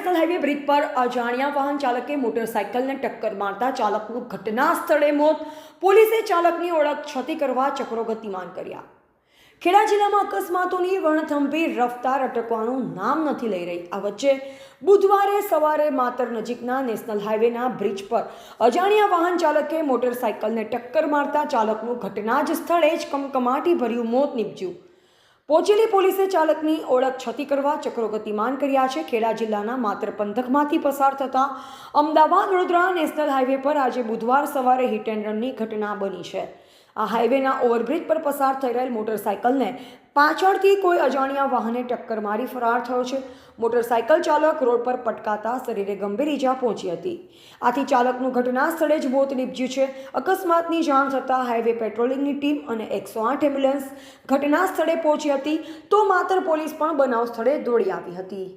National highway bridge પર અજાણ્યા વાહન ચાલકે મોટરસાઇકલને ટક્કર મારતા ચાલકનું ઘટના સ્થળે મોત. પોલીસે ચાલકની ઓળખ છતી કરવા ચક્રો ગતિમાન કર્યા. ખેડા જિલ્લામાં અકસ્માતોની વણથંભી રફતાર અટકવાનું નામ નથી લઈ રહી. આ વચ્ચે બુધવારે સવારે માતર નજીકના નેશનલ હાઈવેના બ્રિજ પર અજાણ્યા વાહન ચાલકે મોટરસાઇકલને ટક્કર મારતા ચાલકનું ઘટના જ સ્થળે જ કમકમાટી ભર્યું મોત નીપજ્યું. પહોંચેલી પોલીસે ચાલકની ઓળખ છતી કરવા ચક્રો ગતિમાન કર્યા છે. ખેડા જિલ્લાના માત્ર પંથકમાંથી પસાર થતા અમદાવાદ વડોદરા નેશનલ હાઈવે પર આજે બુધવાર સવારે હિટ એન્ડ રનની ઘટના બની છે. આ હાઈવેના ઓવરબ્રિજ પર પસાર થઈ રહેલ મોટરસાઇકલને પાછળથી કોઈ અજાણ્યા વાહને ટક્કર મારી ફરાર થયો છે. મોટરસાઇકલ ચાલક રોડ પર પટકાતા શરીરે ગંભીર ઈજા પહોંચી હતી. આથી ચાલકનું ઘટના સ્થળે જ મોત નીપજ્યું છે. અકસ્માતની જાણ થતાં હાઈવે પેટ્રોલિંગની ટીમ અને 108 એમ્બ્યુલન્સ ઘટના સ્થળે પહોંચી હતી, તો માત્ર પોલીસ પણ બનાવ સ્થળે દોડી આવી હતી.